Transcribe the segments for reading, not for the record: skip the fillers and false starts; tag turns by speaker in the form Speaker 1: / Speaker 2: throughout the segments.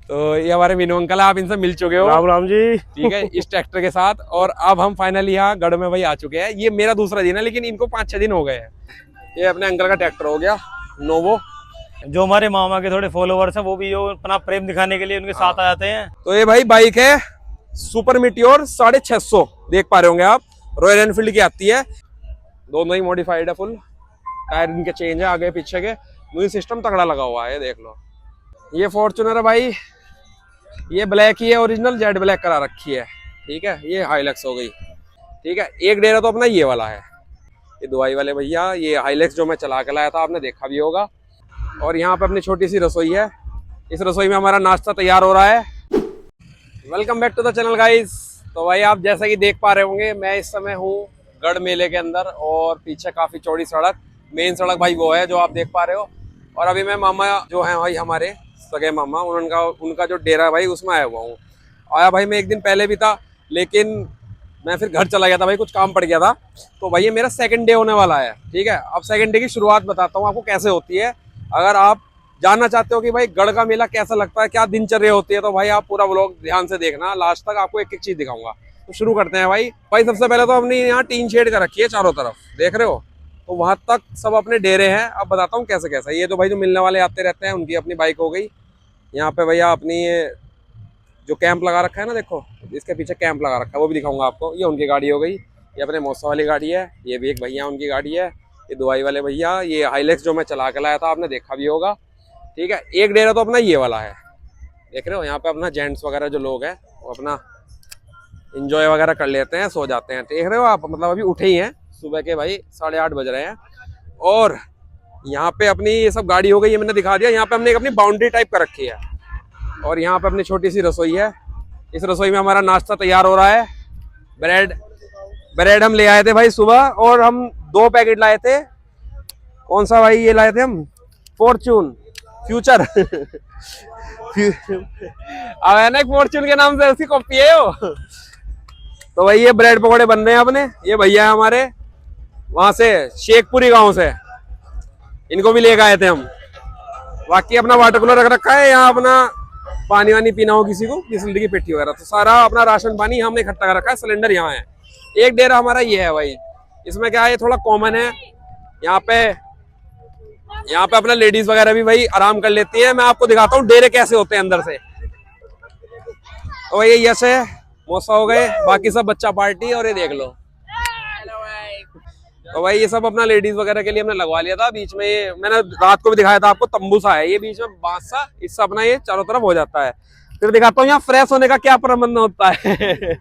Speaker 1: तो ये हमारे मीनू अंकल, आप इनसे मिल चुके हो।
Speaker 2: राम राम जी।
Speaker 1: ठीक है, इस ट्रैक्टर के साथ। और अब हम फाइनली यहाँ गढ़ में भाई आ चुके हैं। ये मेरा दूसरा दिन है, लेकिन इनको 5-6 दिन हो गए हैं। ये अपने अंकल का ट्रैक्टर हो गया नोवो।
Speaker 2: जो हमारे मामा के थोड़े फॉलोवर्स हैं वो भी जो अपना प्रेम दिखाने के लिए उनके साथ आ जाते हैं।
Speaker 1: तो ये भाई बाइक है सुपर मीटियोर 650, देख पा रहे होंगे आप, रॉयल एनफील्ड की आती है। दोनों ही मॉडिफाइड है, फुल टायर इनके चेंज है आगे पीछे के। म्यूजिक सिस्टम तगड़ा लगा हुआ है, देख लो। ये फॉर्च्यूनर है भाई, ये ब्लैक ही है, ओरिजिनल जेड ब्लैक करा रखी है। ठीक है, ये हाइलक्स हो गई। ठीक है, एक डेरा तो अपना ये वाला है, ये दुआई वाले भैया। ये हाइलक्स जो मैं चला के लाया था, आपने देखा भी होगा। और यहाँ पे अपनी छोटी सी रसोई है, इस रसोई में हमारा नाश्ता तैयार हो रहा है। Welcome back to the channel guys. तो भाई आप जैसा कि देख पा रहे होंगे, मैं इस समय हूँ गढ़ मेले के अंदर, और पीछे काफी चौड़ी सड़क, मेन सड़क भाई वो है जो आप देख पा रहे हो। और अभी मैं मामा जो है भाई हमारे सगे मामा, उनका जो डेरा है भाई उसमें आया हुआ हूँ। आया भाई मैं एक दिन पहले भी था, लेकिन मैं फिर घर चला गया था भाई, कुछ काम पड़ गया था। तो भाई ये मेरा सेकंड डे होने वाला है। ठीक है, अब सेकंड डे की शुरुआत बताता हूँ आपको कैसे होती है। अगर आप जानना चाहते हो कि भाई गढ़ का मेला कैसा लगता है, क्या दिनचर्या होती है, तो भाई आप पूरा व्लॉग ध्यान से देखना लास्ट तक, आपको एक एक चीज दिखाऊंगा। तो शुरू करते हैं भाई। सबसे पहले तो हमने यहाँ टीन शेड कर रखी है चारों तरफ, देख रहे हो, तो वहां तक सब अपने डेरे हैं। अब बताता हूँ कैसे कैसे। ये तो भाई जो मिलने वाले आते रहते हैं, उनकी अपनी बाइक हो गई। यहाँ पे भैया अपनी जो कैंप लगा रखा है ना, देखो इसके पीछे कैंप लगा रखा है, वो भी दिखाऊंगा आपको। ये उनकी गाड़ी हो गई। ये अपने मौसा वाली गाड़ी है। ये भी एक भैया उनकी गाड़ी है, ये दुआई वाले भैया। ये हाइलक्स जो मैं चला के लाया था, आपने देखा भी होगा। ठीक है, एक डेरा तो अपना ये वाला है, देख रहे हो। यहाँ पे अपना जेंट्स वगैरह जो लोग हैं वो अपना इंजॉय वगैरह कर लेते हैं, सो जाते हैं। देख रहे हो आप, मतलब अभी उठे ही हैं सुबह के भाई 8:30 बज रहे हैं। और यहाँ पे अपनी ये सब गाड़ी हो गई, ये मैंने दिखा दिया। यहाँ पे हमने एक अपनी बाउंड्री टाइप कर रखी है, और यहाँ पे अपनी छोटी सी रसोई है। इस रसोई में हमारा नाश्ता तैयार हो रहा है। ब्रेड हम ले आए थे भाई सुबह, और हम 2 पैकेट लाए थे। कौन सा भाई ये लाए थे हम? Fortune future. अब है ना, एक फॉर्चून के नाम से उसकी कॉपी है वो। तो भाई ये ब्रेड पकौड़े बन रहे हैं अपने। ये भैया है हमारे वहां से शेखपुरी गांव से, इनको भी लेकर आए थे हम। बाकी अपना वाटर कूलर रख रखा है यहाँ, अपना पानी वानी पीना हो किसी को, बिजली की पेटी वगैरह, तो सारा अपना राशन पानी हमने इकट्ठा कर रखा है। सिलेंडर यहाँ है। एक डेरा हमारा ये है भाई, इसमें क्या है, थोड़ा कॉमन है। यहाँ पे अपना लेडीज वगैरह भी भाई आराम कर लेती है। मैं आपको दिखाता हूँ डेरे कैसे होते हैं अंदर से। तो भाई ये यश है, मौसा हो गए, बाकी सब बच्चा पार्टी। और ये देख लो, तो भाई ये सब अपना लेडीज वगैरह के लिए हमने लगवा लिया था। बीच में ये मैंने रात को भी दिखाया था आपको, तंबू सा है ये बीच में, बांस सा, इससे अपना ये चारों तरफ हो जाता है। फिर दिखाता हूँ यहाँ फ्रेश होने का क्या प्रबंध होता है।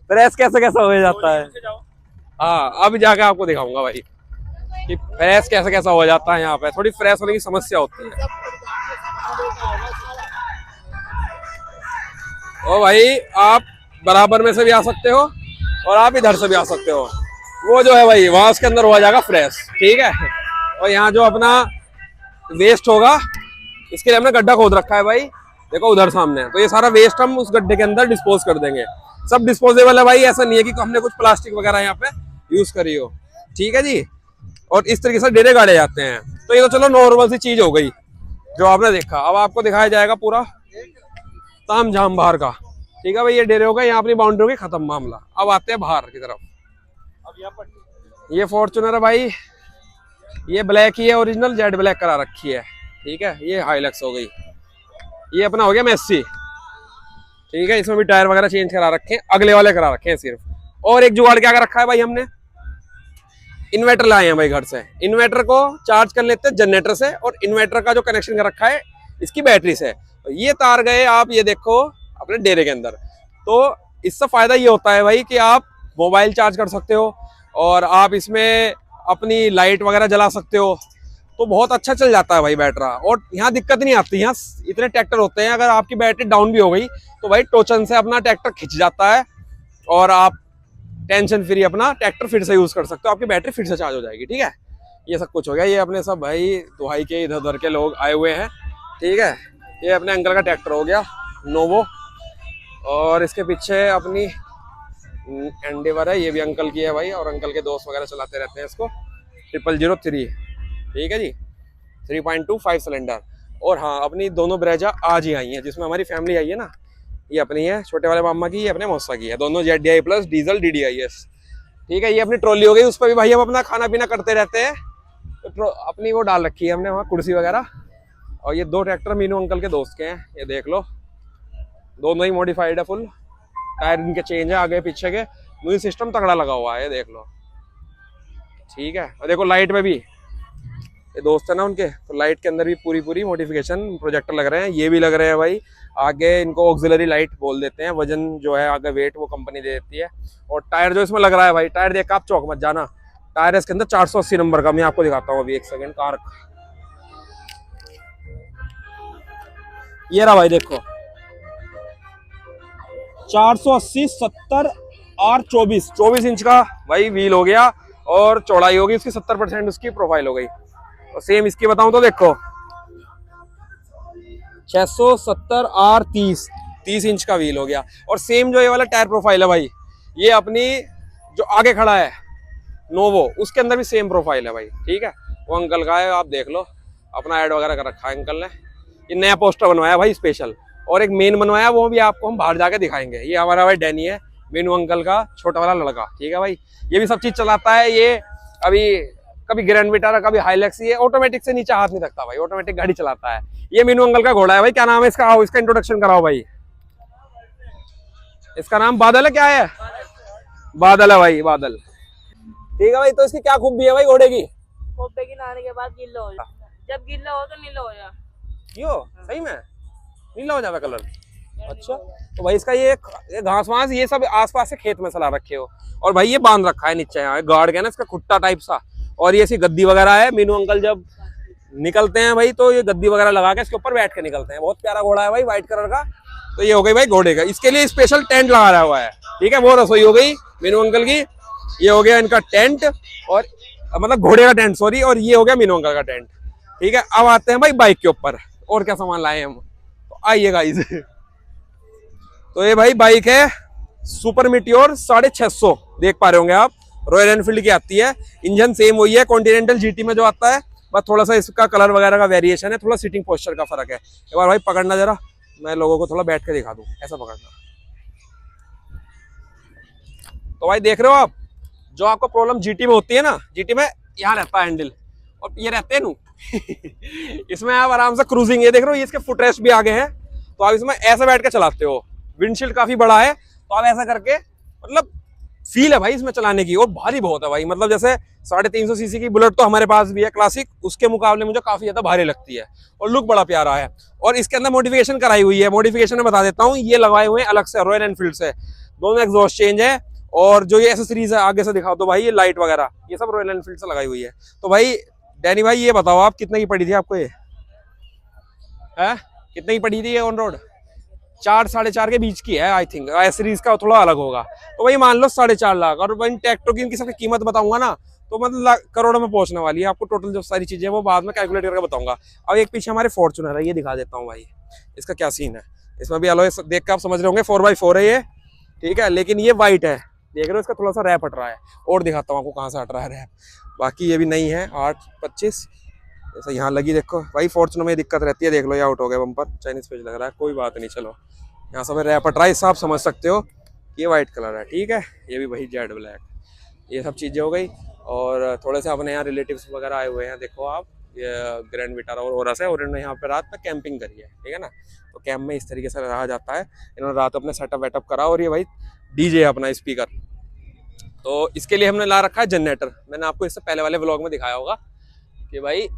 Speaker 1: फ्रेश कैसे कैसा हो जाता है। हाँ, अब जाके आपको दिखाऊंगा भाई कि फ्रेश कैसे कैसा हो जाता है। यहाँ पे थोड़ी फ्रेश होने की समस्या होती है। ओ भाई, आप बराबर में से भी आ सकते हो, और आप इधर से भी आ सकते हो। वो जो है भाई वहां उसके अंदर हो जाएगा फ्रेश। ठीक है, और यहाँ जो अपना वेस्ट होगा, इसके लिए हमने गड्ढा खोद रखा है भाई, देखो उधर सामने। तो ये सारा वेस्ट हम उस गड्ढे के अंदर डिस्पोज कर देंगे। सब डिस्पोजेबल है भाई, ऐसा नहीं है कि हमने कुछ प्लास्टिक वगैरह यहाँ पे यूज करी हो। ठीक है जी, और इस तरीके से डेरे गाड़े जाते हैं। तो ये तो चलो नॉर्मल सी चीज हो गई जो आपने देखा। अब आपको दिखाया जाएगा पूरा ताम झाम बाहर का। ठीक है भाई, ये डेरे हो गए, यहाँ अपनी बाउंड्री हो गई, खत्म मामला। अब आते हैं बाहर की तरफ। ये फॉर्च्यूनर है भाई, ये ब्लैक ही है, ओरिजिनल जेड ब्लैक करा रखी है। ठीक है, ये हाइलक्स हो गई। ये अपना हो गया मैसी। ठीक है, इसमें भी टायर वगैरह चेंज करा रखे हैं, अगले वाले करा रखे हैं सिर्फ। और एक जुगाड़ क्या कर रखा है भाई, हमने इन्वर्टर लाए हैं भाई घर से। इन्वर्टर को चार्ज कर लेते हैं जनरेटर से, और इन्वर्टर का जो कनेक्शन कर रखा है इसकी बैटरी से। तो ये तार गए, आप ये देखो अपने डेरे के अंदर। तो इससे फायदा ये होता है भाई कि आप मोबाइल चार्ज कर सकते हो, और आप इसमें अपनी लाइट वगैरह जला सकते हो। तो बहुत अच्छा चल जाता है भाई बैटरा, और यहाँ दिक्कत नहीं आती। यहाँ इतने ट्रैक्टर होते हैं, अगर आपकी बैटरी डाउन भी हो गई तो भाई टोचन से अपना ट्रैक्टर खिंच जाता है, और आप टेंशन फ्री अपना ट्रैक्टर फिर से यूज कर सकते हो, आपकी बैटरी फिर से चार्ज हो जाएगी। ठीक है, ये सब कुछ हो गया। ये अपने सब भाई दुहाई के इधर उधर के लोग आए हुए हैं। ठीक है, ये अपने अंकल का ट्रैक्टर हो गया नोवो, और इसके पीछे अपनी एंडेवर है, ये भी अंकल की है भाई, और अंकल के दोस्त वगैरह चलाते रहते हैं इसको। 0003। ठीक है जी, 3.25 सिलेंडर। और हाँ, अपनी दोनों ब्रेजा आज ही आई हैं, जिसमें हमारी फैमिली आई है ना, ये अपनी है, छोटे वाले मामा की, ये अपने मौसा की है, दोनों ZDI प्लस डीजल DDIS। ठीक है, ये अपनी ट्रॉली हो गई, उस पर भी भाई हम अपना खाना पीना करते रहते हैं, तो अपनी वो डाल रखी है हमने वहाँ कुर्सी वगैरह। और ये 2 ट्रैक्टर मीनू अंकल के दोस्त के हैं, ये देख लो, दोनों ही मॉडिफाइड है फुल, टायर इनके चेंज है आगे पीछे के, म्यूजिक सिस्टम तगड़ा लगा हुआ है, ये देख लो। ठीक है, और देखो लाइट में भी, ये दोस्त है ना उनके, तो लाइट के अंदर भी पूरी मॉडिफिकेशन प्रोजेक्टर लग रहे हैं, ये भी लग रहे हैं भाई। आगे इनको ऑक्सिलरी लाइट बोल देते हैं, वजन जो है आगे वेट वो कंपनी दे देती है। और टायर जो इसमें लग रहा है भाई, टायर देख आप चौक मत जाना, टायर है इसके अंदर 480 नंबर का, मैं आपको दिखाता हूँ अभी, एक सेकंड। कार ये रहा भाई, देखो 480 70 और 24 इंच का भाई व्हील हो गया, और चौड़ाई होगी उसकी 70% उसकी प्रोफाइल हो गई। और सेम इसकी बताऊं तो देखो 670 और 30 इंच का व्हील हो गया। और सेम जो ये वाला टायर प्रोफाइल है भाई, ये अपनी जो आगे खड़ा है नोवो, उसके अंदर भी सेम प्रोफाइल है भाई। ठीक है, वो अंकल का है, आप देख लो, अपना ऐड वगैरह कर रखा है अंकल ने। ये नया पोस्टर बनवाया भाई स्पेशल, और एक मेन बनवाया, वो भी आपको हम बाहर जाके दिखाएंगे। ये हमारा भाई डैनी है, मीनू अंकल का छोटा वाला लड़का। ठीक है भाई, ये भी सब चीज चलाता है, ये अभी कभी ग्रैंड विटारा, कभी हाईलैक्स, ये ऑटोमेटिक से नीचे हाथ नहीं रखता भाई, ऑटोमेटिक गाड़ी चलाता है। ये मीनू अंकल का घोड़ा है भाई, क्या नाम है इसका, आओ इसका इंट्रोडक्शन कराओ भाई। इसका नाम बादल है, क्या है? बादल है भाई, बादल। ठीक है भाई, तो इसकी क्या खूबी है भाई घोड़े की?
Speaker 3: खोपे की नहाने के बाद गिल्ला हो जाए, जब गिल्ला हो तो नीला हो जाए।
Speaker 1: क्यों? सही में नीला हो जाता कलर? अच्छा, तो भाई इसका ये घास वास ये सब आसपास से खेत में सला रखे हो, और भाई ये बांध रखा है नीचे, यहाँ गार्ड के ना इसका खुट्टा टाइप सा, और ये ऐसी गद्दी वगैरह है। मीनू अंकल जब निकलते हैं भाई, तो ये गद्दी वगैरह लगा के इसके ऊपर बैठ के निकलते हैं। बहुत प्यारा घोड़ा है भाई, व्हाइट कलर का। तो ये हो गई भाई घोड़े का, इसके लिए स्पेशल टेंट लगा हुआ है। ठीक है, वो रसोई हो गई मीनू अंकल की, ये हो गया इनका टेंट, और मतलब घोड़े का टेंट सॉरी, और ये हो गया मीनू अंकल का टेंट। ठीक है, अब आते हैं भाई बाइक के ऊपर, और क्या सामान लाए हम, तो आइए गाइस। तो ये भाई बाइक है सुपर मीटियोर 650, देख पा रहे होंगे आप, रॉयल एनफील्ड की आती है। इंजन सेम वही है कॉन्टिनेंटल GT में जो आता है, बस थोड़ा सा इसका कलर वगैरह का वेरिएशन है, थोड़ा सीटिंग पोस्चर का फर्क है। एक बार भाई पकड़ना जरा, मैं लोगों को थोड़ा बैठ के दिखा दूं, ऐसा पकड़ना। तो भाई देख रहे हो आप, जो आपको प्रॉब्लम GT में होती है ना, GT में यहाँ रहता है हैंडल, और ये रहते हैं नू इसमें आप आराम से क्रूजिंग, ये देख रहे हो, ये इसके फुटरेस्ट भी आगे हैं, तो आप इसमें ऐसे बैठ के चलाते हो। विंडशील्ड काफी बड़ा है, तो आप ऐसा करके, मतलब फील है भाई इसमें चलाने की, और भारी बहुत है भाई। मतलब जैसे 350 सीसी की बुलेट तो हमारे पास भी है क्लासिक, उसके मुकाबले मुझे काफी ज्यादा भारी लगती है, और लुक बड़ा प्यारा है। और इसके अंदर मॉडिफिकेशन कराई हुई है, मॉडिफिकेशन में बता देता हूँ, ये लगाए हुए हैं अलग से रॉयल एनफील्ड से, दोनों एग्जॉस्ट चेंज है, और जो ये एसेसरीज है आगे से दिखाओ तो भाई, ये लाइट वगैरह ये सब रॉयल एनफील्ड से लगाई हुई है। तो भाई डैनी भाई ये बताओ, आप कितने की पड़ी थी आपको ये है? कितने की पड़ी थी ये ऑन रोड? 4 साढ़े 4 के बीच की है आई थिंक, एसेसरीज का थोड़ा अलग होगा, तो भाई मान लो 4.5 लाख। और भाई ट्रैक्टर की इनकी सबकी कीमत बताऊंगा ना, तो मतलब करोड़ों में पहुंचने वाली है। आपको टोटल जो सारी चीजें वो बाद में कैलकुलेट करके बताऊंगा। अब एक पीछे हमारे फॉर्च्यूनर है, ये दिखा देता हूँ भाई, इसका क्या सीन है। इसमें भी अलॉय देख के आप समझ रहे होंगे, 4x4 है ये। ठीक है, लेकिन ये वाइट है, देख रहे हो, इसका थोड़ा सा रैप हट रहा है, और दिखाता हूँ आपको कहाँ से हट रहा है रैप। बाकी ये भी नहीं है, 8.25 ऐसा यहाँ लगी। देखो भाई फॉर्च्यूनर में दिक्कत रहती है, देख लो ये आउट हो गया बम्पर, चाइनीज पेज लग रहा है, कोई बात नहीं, चलो यहाँ सब रैप हट रहा है, इससे आप समझ सकते हो ये वाइट कलर है। ठीक है, ये भी भाई जेड ब्लैक, ये सब चीज़ें हो गई। और थोड़े से अपने यहाँ रिलेटिव्स वगैरह आए हुए हैं, देखो आप, ये ग्रैंड विटारा और ओरस है, और इन्होंने यहाँ पे रात में कैंपिंग करी है। ठीक है ना, तो कैंप में इस तरीके से रहा जाता है। इन्होंने रात अपने सेटअप वेटअप करा, और ये भाई DJ है अपना स्पीकर, तो इसके लिए हमने ला रखा है जनरेटर। मैंने आपको इससे पहले वाले व्लॉग में दिखाया होगा कि भाई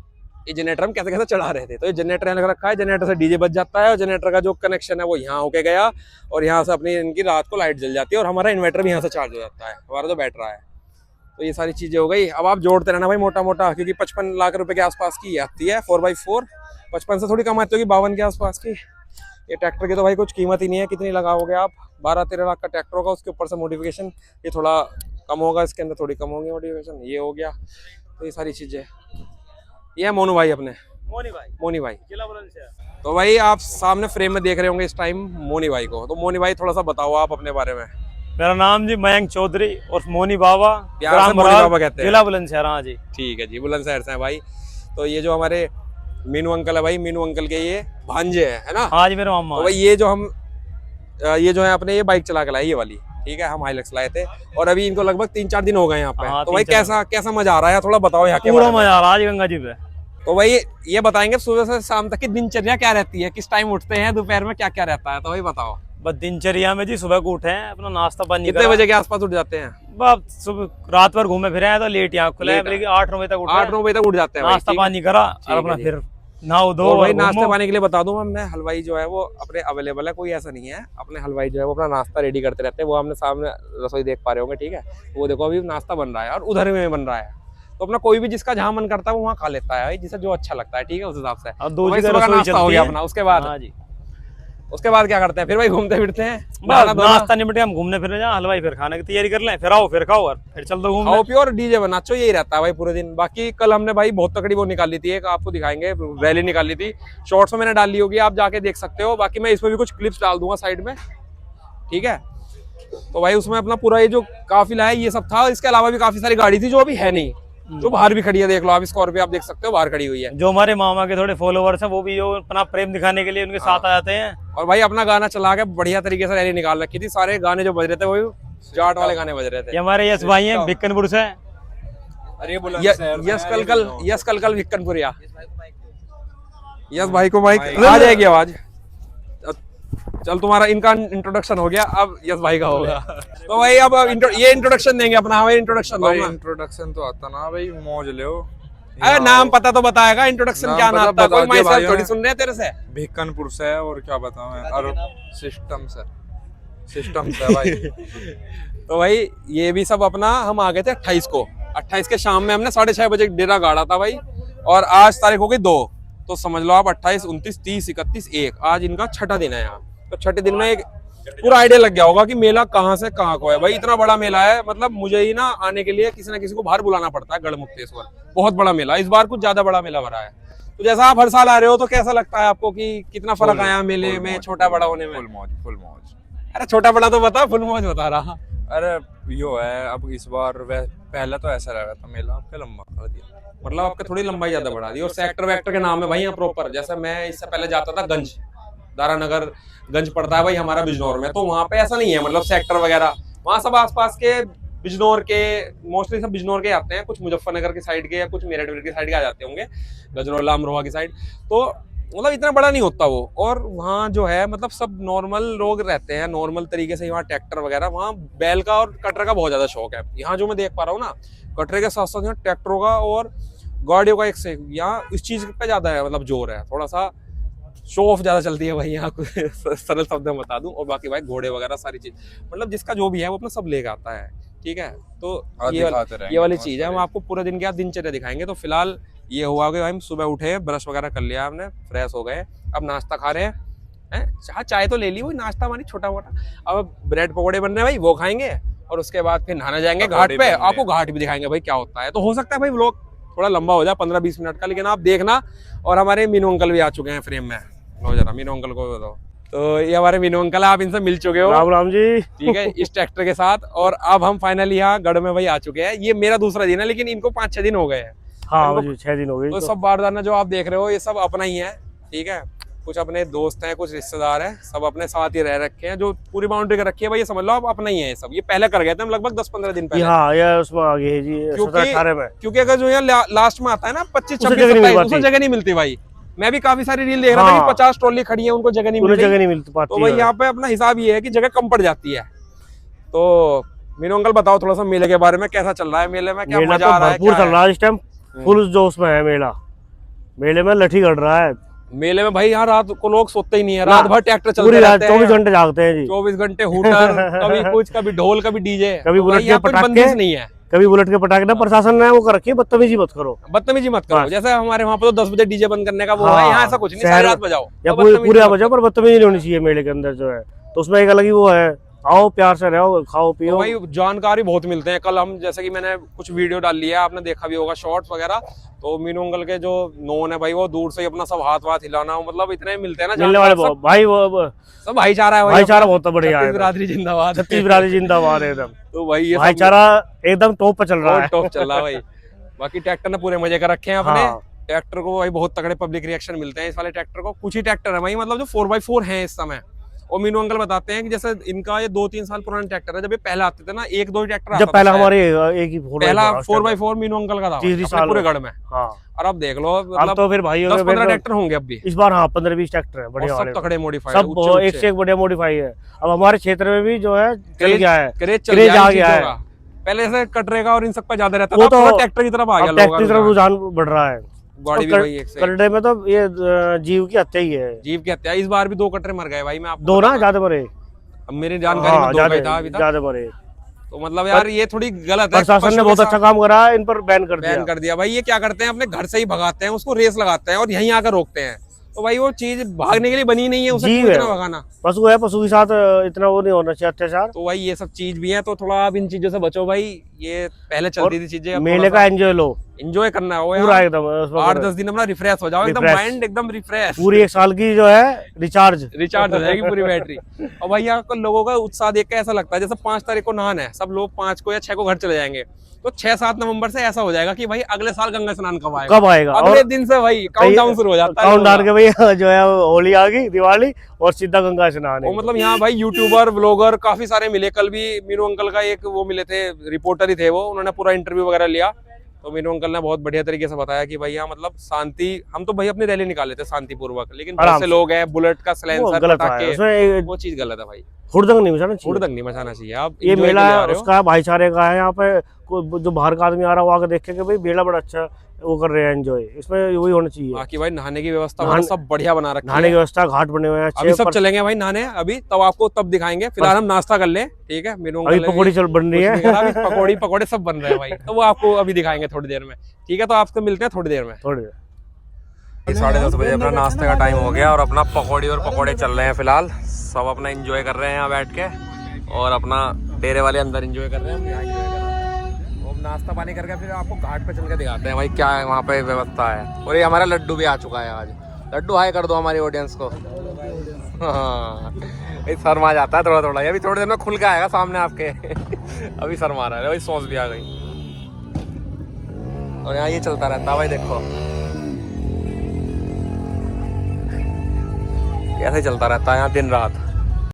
Speaker 1: ये जनरेटर हम कैसे कैसे चढ़ा रहे थे। तो ये जनरेटर यहाँ लग रखा है, जनरेटर से DJ बच जाता है, और जनरेटर का जो कनेक्शन है वो यहाँ होके गया, और यहाँ से अपनी इनकी रात को लाइट जल जाती है, और हमारा इन्वर्टर भी यहाँ से चार्ज हो जाता है, हमारा जो बैटरा है। तो ये सारी चीज़ें हो गई। अब आप जोड़ते रहना भाई मोटा मोटा, क्योंकि 55 लाख रुपए के आसपास की आती है 4x4, 55 से थोड़ी कम आती होगी, 52 के आसपास की। ये ट्रैक्टर की तो भाई कुछ कीमत ही नहीं है, कितनी लगाओगे आप, 12-13 लाख का ट्रैक्टर होगा, उसके ऊपर से मॉडिफिकेशन ये थोड़ा कम होगा, इसके अंदर थोड़ी कम होगी मॉडिफिकेशन, ये हो गया। तो ये सारी चीज़ें, ये है मोनू भाई अपने, मोनी भाई जिला बुलंदशहर। तो भाई आप सामने फ्रेम में देख रहे होंगे इस टाइम मोनी भाई को, तो मोनी भाई थोड़ा सा बताओ आप अपने बारे में।
Speaker 2: मेरा नाम जी मयंक चौधरी और मोनी बाबा,
Speaker 1: प्यार से मोनी बाबा कहते हैं,
Speaker 2: जिला बुलंदशहर। हाँ जी,
Speaker 1: ठीक है जी, बुलंदशहर से हैं भाई। तो ये जो हमारे मीनू अंकल है भाई, मीनू अंकल के ये भांजे है ना।
Speaker 2: हाँ जी मेरे मामा
Speaker 1: तो भाई ये जो हम ये जो है अपने ये बाइक चला के लाए ये वाली, ठीक है, हम हाइलक्स लाए थे और अभी इनको लगभग 3-4 दिन हो गए यहाँ पे।
Speaker 2: हाँ,
Speaker 1: तो भाई
Speaker 2: 3-4
Speaker 1: कैसा कैसा मजा आ रहा है, थोड़ा बताओ यहाँ के
Speaker 2: पूरा
Speaker 1: बारे में।
Speaker 2: मजा आ रहा है आज गंगा जी पे।
Speaker 1: तो भाई ये बताएंगे सुबह से शाम तक की दिनचर्या क्या रहती है, किस टाइम उठते हैं, दोपहर में क्या क्या रहता है, तो भाई बताओ।
Speaker 2: बस दिनचर्या में जी सुबह को उठे हैं, अपना नाश्ता पानी
Speaker 1: कितने
Speaker 2: करा।
Speaker 1: बजे के आसपास उठ जाते हैं?
Speaker 2: बस सुबह रात भर घूमे फिरे हैं तो लेट यहाँ खुले हैं,
Speaker 1: लेट
Speaker 2: लेकिन 8-9 बजे तक उठे
Speaker 1: 8-9 बजे तक उठ जाते हैं भाई,
Speaker 2: नाश्ता
Speaker 1: ठीक है।
Speaker 2: पानी करा
Speaker 1: ठीक
Speaker 2: और
Speaker 1: है
Speaker 2: अपना
Speaker 1: जी।
Speaker 2: फिर नहाओ धो
Speaker 1: और भाई
Speaker 2: और
Speaker 1: नाश्ते
Speaker 2: घूमो।
Speaker 1: पानी के लिए बता दूं, हमने हलवाई जो है वो अपने अवेलेबल है, कोई ऐसा नहीं है, अपने हलवाई जो है वो अपना नाश्ता रेडी करते रहते हैं। वो हमने सामने रसोई देख पा रहे होंगे, ठीक है, वो देखो अभी नाश्ता बन रहा है और उधर में बन रहा है। तो अपना कोई भी जिसका जहां मन करता है वो वहाँ खा लेता है भाई, जिसे जो अच्छा लगता है, ठीक है, उस हिसाब से।
Speaker 2: अब
Speaker 1: तो
Speaker 2: दो
Speaker 1: भाई
Speaker 2: जगह
Speaker 1: सुबह का
Speaker 2: रसोई
Speaker 1: नाश्ता हो
Speaker 2: चलती
Speaker 1: गया
Speaker 2: है।
Speaker 1: अपना,
Speaker 2: हाँ जी।
Speaker 1: उसके बाद क्या करते हैं फिर भाई? घूमते फिरते हैं,
Speaker 2: बस नाश्ता निपटे हम घूमने फिरने जाए, हलवाई फिर खाने की तैयारी कर लें, फिर आओ फिर खाओ और फिर चल दो घूमने।
Speaker 1: खाओ पियो और डीजे बनाचो, यही रहता है भाई पूरे दिन। बाकी कल हमने भाई बहुत तकड़ी वो निकाली थी, एक आपको दिखाएंगे, रैली निकाली थी, शॉर्ट्स में मैंने डाली होगी, आप जाके देख सकते हो। बाकी मैं इसमें भी कुछ क्लिप्स डाल दूंगा साइड में, ठीक है। तो भाई उसमें अपना पूरा ये जो काफिला है ये सब था, इसके अलावा भी काफी सारी गाड़ी थी जो अभी है नहीं, जो बाहर भी खड़ी है, देख लो आप, स्कॉर्पियो आप देख सकते हो बाहर खड़ी हुई है।
Speaker 2: जो हमारे मामा के थोड़े फॉलोवर्स हैं वो भी जो अपना प्रेम दिखाने के लिए उनके साथ आ जाते हैं।
Speaker 1: और भाई अपना गाना चला के बढ़िया तरीके से रैली निकाल रखी थी, सारे गाने जो बज रहे थे वो जाट वाले गाने बज रहे थे।
Speaker 2: ये हमारे यश भाई हैं बिक्कनपुर से।
Speaker 1: यस कल कल विक्कनपुरिया, यस भाई को माइक आ जाएगी आवाज। चल तुम्हारा इनका इंट्रोडक्शन हो गया, अब यस भाई का होगा। तो भाई अब ये इंट्रोडक्शन देंगे अपना, हमें इंट्रोडक्शन
Speaker 4: भाई
Speaker 1: दो।
Speaker 4: इंट्रोडक्शन तो आता ना भाई, मौज ले।
Speaker 1: अरे नाम पता तो बताएगा, इंट्रोडक्शन क्या
Speaker 4: नाम
Speaker 1: नाम
Speaker 4: पता
Speaker 1: आता है, कोई
Speaker 4: बता दिया
Speaker 1: मैसेज
Speaker 4: भाइयों
Speaker 1: थोड़ी
Speaker 4: ने।
Speaker 1: सुन रहे हैं तेरे से।
Speaker 4: भिक्कनपुर से है और क्या बताऊं मैं, और सिस्टम से भाई।
Speaker 1: तो भाई ये भी सब अपना, हम आ गए थे 28 को, 28 के शाम में हमने 6:30 बजे डेरा गाड़ा था भाई, और आज तारीख हो गई 2, तो समझ लो आप 28, 29, 30, 31, 1, आज इनका छठा दिन है यहाँ। तो छठे दिन में एक पूरा आइडिया लग गया होगा कि मेला कहाँ से कहाँ को है भाई, इतना बड़ा मेला है, मतलब मुझे ही ना आने के लिए किसी ना किसी को बाहर बुलाना पड़ता है। गढ़मुक्तेश्वर बहुत बड़ा मेला, इस बार कुछ ज्यादा बड़ा मेला भरा है। तो जैसा आप हर साल आ रहे हो, तो कैसा लगता है आपको कि कितना फर्क आया मेले में छोटा बड़ा होने में?
Speaker 4: फुल मौज।
Speaker 1: अरे छोटा बड़ा तो बता, फुल मौज बता रहा।
Speaker 4: अरे यो है, अब इस बार पहले तो ऐसा रहा था मेला, आपका लंबा कर दिया,
Speaker 1: मतलब आपके थोड़ी लंबाई ज्यादा बढ़ा दी, और सेक्टर वेक्टर के नाम है भाई यहाँ प्रॉपर। जैसे मैं इससे पहले जाता था गंज, दारानगर गंज पड़ता है भाई हमारा बिजनौर में, तो वहाँ पे ऐसा नहीं है, मतलब सेक्टर वगैरह, वहाँ सब आसपास के बिजनौर के, मोस्टली सब बिजनौर के आते हैं, कुछ मुजफ्फरनगर की साइड के या कुछ मेरठ की साइड के आ जाते होंगे, गजरौला अमरोहा की साइड। तो मतलब इतना बड़ा नहीं होता वो, और वहाँ जो है मतलब सब नॉर्मल लोग रहते हैं, नॉर्मल तरीके से। वहाँ ट्रैक्टर वगैरह, वहाँ बैल का और कटर का बहुत ज्यादा शौक है। यहाँ जो मैं देख पा रहा हूँ ना, कटरे के साथ साथ यहाँ ट्रैक्टरों का और गाड़ियों का एक से यहाँ इस चीज पे ज्यादा है, मतलब जोर है, थोड़ा सा शो ऑफ ज्यादा चलती है भाई यहाँ। सरल शब्द में बता दूं, और बाकी भाई घोड़े वगैरह सारी चीज, मतलब जिसका जो भी है वो अपना सब लेके आता है, ठीक है। तो ये वाली चीज है, हम आपको पूरे दिन क्या दिनचर्या दिखाएंगे। तो फिलहाल ये हुआ कि भाई हम सुबह उठे, ब्रश वगैरह कर लिया हमने, फ्रेश हो गए, अब नाश्ता खा रहे हैं। चाय तो ले ली, वही नाश्ता हमारी छोटा मोटा। अब ब्रेड पकौड़े बन रहे हैं भाई, वो खाएंगे, और उसके बाद फिर नहाने जाएंगे घाट पे। आपको घाट भी दिखाएंगे भाई क्या होता है। तो हो सकता है भाई व्लॉग थोड़ा लंबा हो जाए, 15-20 मिनट का, लेकिन आप देखना। और हमारे मीनू अंकल भी आ चुके हैं फ्रेम में, लो जरा मीनू अंकल को बताओ। तो ये हमारे मीनू अंकल है, आप इनसे मिल चुके हो।
Speaker 2: राम राम जी।
Speaker 1: ठीक है, इस ट्रैक्टर के साथ। और अब हम फाइनली यहाँ गढ़ में भाई आ चुके हैं। ये मेरा दूसरा दिन है, लेकिन इनको 5-6 दिन हो गए हैं।
Speaker 2: हाँ मुझे 6 दिन हो गए।
Speaker 1: तो सब बारदाना जो आप देख रहे हो ये सब अपना ही है, ठीक है। कुछ अपने दोस्त हैं, कुछ रिश्तेदार हैं, सब अपने साथ ही रह रखे हैं। जो पूरी बाउंड्री कर रखी है भाई, ये समझ लो आप अपना ही है ये सब। ये पहले कर गए थे हम लगभग 10-15 दिन पहले।
Speaker 2: हाँ ये उसमें आ गए जी, 17-18 में।
Speaker 1: क्योंकि अगर जो यहाँ लास्ट में आता है ना 25-26 उसमें जगह नहीं मिलती भाई। मैं भी काफी सारी रील देख रहा था कि 50 ट्रॉली खड़ी है, उनको जगह नहीं मिल पाती। तो भाई यहाँ पे अपना हिसाब ये है कि जगह कम पड़ जाती है। तो मीनू अंकल बताओ थोड़ा सा मेले के बारे में, कैसा चल रहा है मेले में, क्या मजा आ रहा है?
Speaker 2: भरपूर चल रहा है इस टाइम, फुल जोश में है मेला। मेले में लठी गड़ रहा है।
Speaker 1: मेले में भाई यहाँ रात को लोग सोते ही नहीं है, रात भर ट्रैक्टर चलते
Speaker 2: पूरी रात
Speaker 1: रहते हैं।
Speaker 2: 24 घंटे जागते हैं जी।
Speaker 1: 24 घंटे हूटर, कभी कुछ, कभी ढोल, कभी डीजे,
Speaker 2: कभी बुलेट के पटाखे
Speaker 1: नहीं है,
Speaker 2: कभी बुलेट के पटाखे। ना प्रशासन ने वो कर रखी है, बदतमीजी मत करो,
Speaker 1: बदतमीजी मत करो। जैसे हमारे वहाँ पे तो 10 बजे डीजे बंद करने का वो है, यहाँ ऐसा कुछ नहीं, सारी रात बजाओ
Speaker 2: या पूरा बजाओ, पर बदतमीजी नहीं होनी चाहिए मेले के अंदर जो है। तो उसमें एक अलग ही वो है, आओ प्यार से रहो, खाओ पियो।
Speaker 1: तो भाई जानकारी बहुत मिलते हैं। कल हम जैसे कि मैंने कुछ वीडियो डाल लिया, आपने देखा भी होगा शॉर्ट्स वगैरह। तो मीनू अंकल के जो नोन है भाई, वो दूर से ही अपना सब हाथ वाथ हिलाना, मतलब इतने मिलते हैं ना
Speaker 2: मिलने वाले भाई,
Speaker 1: सब भाईचारा है,
Speaker 2: भाईचारा बहुत बढ़िया है।
Speaker 1: बिरादरी जिंदाबाद,
Speaker 2: छत्तीस बिरादरी जिंदाबाद एकदम।
Speaker 1: तो भाई ये
Speaker 2: भाईचारा एकदम टॉप पर चल रहा है,
Speaker 1: टॉप चल रहा है भाई। बाकी ट्रैक्टर ने पूरे मजे कर रखे हैं अपने, ट्रैक्टर को भाई बहुत तगड़े पब्लिक रिएक्शन मिलते हैं इस वाले ट्रैक्टर को। कुछ ही ट्रैक्टर है भाई मतलब जो 4x4 हैं इस समय। और मीनू अंकल बताते हैं कि जैसे इनका ये 2-3 साल पुराना ट्रैक्टर है, जब ये पहले आते थे ना 1-2 ट्रैक्टर आता
Speaker 2: जब पहला
Speaker 1: था शायद।
Speaker 2: हमारे एक ही
Speaker 1: पहला 4x4 मीनू अंकल का था भाई,
Speaker 2: 30
Speaker 1: अपने
Speaker 2: साल
Speaker 1: पूरे गढ़ में।
Speaker 2: हाँ
Speaker 1: और अब देख लो
Speaker 2: अब
Speaker 1: मतलब
Speaker 2: तो फिर भाई हो गए
Speaker 1: 10-15
Speaker 2: फिर
Speaker 1: ट्रैक्टर होंगे अब भी,
Speaker 2: इस बार। हाँ 15-20 ट्रैक्टर है
Speaker 1: और
Speaker 2: बढ़िया
Speaker 1: सब
Speaker 2: वाले,
Speaker 1: तगड़े मॉडिफाइड
Speaker 2: सब एक से एक बढ़िया मॉडिफाई है। अब हमारे क्षेत्र में भी जो है चल गया है,
Speaker 1: क्रेज
Speaker 2: क्रेज आ
Speaker 1: इन
Speaker 2: गया
Speaker 1: चीजों
Speaker 2: है।
Speaker 1: का। पहले जैसे कटरेगा और इन सब पे ज्यादा रहता
Speaker 2: वो
Speaker 1: था,
Speaker 2: तो
Speaker 1: पूरा ट्रैक्टर की तरफ आ गया
Speaker 2: अब ट्रैक्टर की तरफ
Speaker 1: लोगों का
Speaker 2: रुझान बढ़ रहा है।
Speaker 1: गाड़ी भी
Speaker 2: और
Speaker 1: भाई एक से एक।
Speaker 2: कटरे में तो ये जीव की हत्या ही है।
Speaker 1: जीव की हत्या, इस बार भी 2 कटरे मर गए भाई। मैं आपको
Speaker 2: 2 ना
Speaker 1: बताऊं,
Speaker 2: ज्यादा मरे।
Speaker 1: अब मेरी जानकारी में 2 का ही था अभी तक।
Speaker 2: ज्यादा मरे।
Speaker 1: तो मतलब यार ये थोड़ी गलत है।
Speaker 2: प्रशासन ने
Speaker 1: पशुओं
Speaker 2: बहुत
Speaker 1: के
Speaker 2: अच्छा
Speaker 1: साथ
Speaker 2: काम करा है, इन पर बैन कर दिया।
Speaker 1: बैन कर दिया भाई। ये क्या करते हैं, अपने घर से ही भगाते हैं उसको, रेस लगाते हैं और यहीं आकर रोकते हैं। तो भाई वो चीज भागने के लिए बनी नहीं है, उसे
Speaker 2: जीव
Speaker 1: क्यों
Speaker 2: है।
Speaker 1: इतना भगाना।
Speaker 2: पशु है, पशु के साथ इतना वो नहीं होना चाहिए अत्याचार।
Speaker 1: तो भाई ये सब चीज भी है, तो थोड़ा आप इन चीजों से बचो भाई। ये पहले चलती थी चीजें,
Speaker 2: मेले का एंजॉय लो
Speaker 1: एंजॉय करना है वो
Speaker 2: पूरा
Speaker 1: यार।
Speaker 2: एकदम उसमें
Speaker 1: 8-10 दिन अपना रिफ्रेश हो जाओ, एकदम
Speaker 2: Refresh।
Speaker 1: माइंड एकदम रिफ्रेश,
Speaker 2: पूरी 1 साल की जो है रिचार्ज
Speaker 1: रिचार्ज हो जाएगी पूरी बैटरी। और भाई आपको लोगों का उत्साह देख के ऐसा लगता है जैसे 5 तारीख को नहाना है, सब लोग 5 को या 6 को घर चले जाएंगे, तो 6-7 नवंबर से ऐसा हो जाएगा कि भाई अगले साल गंगा स्नान कब आएगा। अगले
Speaker 2: और
Speaker 1: दिन से भाई काउंटडाउन शुरू हो जाता है।
Speaker 2: काउंट डाउन के भाई जो है होली आ गई, दिवाली और सीधा गंगा स्नान
Speaker 1: वो
Speaker 2: है।
Speaker 1: मतलब यहाँ भाई यूट्यूबर व्लॉगर काफी सारे मिले। कल भी मीनू अंकल का एक वो मिले थे, रिपोर्टर ही थे वो, उन्होंने पूरा इंटरव्यू वगैरह लिया। तो मीनू अंकल ने बहुत बढ़िया तरीके से बताया कि भाई यहाँ मतलब शांति, हम तो भाई अपनी रैली निकाले थे शांतिपूर्वक, लेकिन बहुत
Speaker 2: आराम
Speaker 1: से
Speaker 2: से।
Speaker 1: लोग हैं, बुलेट का
Speaker 2: वो
Speaker 1: सिलेंसर
Speaker 2: गलत है,
Speaker 1: पटाखे,
Speaker 2: उसमें
Speaker 1: वो चीज गलत है भाई।
Speaker 2: हुड़दंग नहीं मचाना चाहिए।
Speaker 1: हुड़दंग नहीं मचाना चाहिए। आप
Speaker 2: ये
Speaker 1: enjoy
Speaker 2: मेला
Speaker 1: के लिए आ रहे हो।
Speaker 2: उसका भाईचारे का है। यहाँ पे जो बाहर का आदमी आ रहा है वो आके देखे कि भाई मेला बड़ा अच्छा वो कर रहे हैं एंजॉय, इसमें वही होना चाहिए।
Speaker 1: बाकी भाई नहाने की व्यवस्था
Speaker 2: नहाने-
Speaker 1: सब बढ़िया बना रखी
Speaker 2: नहाने
Speaker 1: है।
Speaker 2: की व्यवस्था, घाट बने हुए हैं
Speaker 1: अभी सब
Speaker 2: अच्छे।
Speaker 1: चलेंगे भाई नहाने, अभी तब आपको तब दिखाएंगे। फिलहाल हम नाश्ता कर ले, ठीक है। मीनू
Speaker 2: अभी
Speaker 1: अंकल ने
Speaker 2: पकौड़ी
Speaker 1: भी
Speaker 2: चल बन रही
Speaker 1: कुछ नहीं करा,
Speaker 2: है
Speaker 1: अभी पकौड़ी पकौड़े सब बन रहे हैं भाई, तो वो आपको अभी दिखाएंगे थोड़ी देर में, ठीक है। तो आपसे मिलते हैं थोड़ी देर में।
Speaker 2: थोड़ी
Speaker 4: 10:30 बजे अपना नाश्ते का टाइम हो गया और अपना पकौड़ी और पकौड़े चल रहे हैं फिलहाल। सब अपना एंजॉय कर रहे हैं यहाँ बैठ के, और अपना डेरे वाले अंदर एंजॉय कर रहे हैं, हम यहाँ एंजॉय कर रहे हैं। तो हम नाश्ता पानी करके फिर आपको घाट पे चल के दिखाते हैं भाई क्या है वहाँ पे व्यवस्था है। और ये हमारा लड्डू भी आ चुका है आज। लड्डू हाई कर दो हमारी ऑडियंस को। हाँ शर्मा जाता है थोड़ा थोड़ा, ये अभी थोड़ी देर में खुल के आएगा सामने आपके। अभी शर्मा रहा है भाई, सॉस भी आ गई। और यहाँ ये चलता रहता है भाई, देखो ऐसे चलता रहता है यहाँ दिन रात।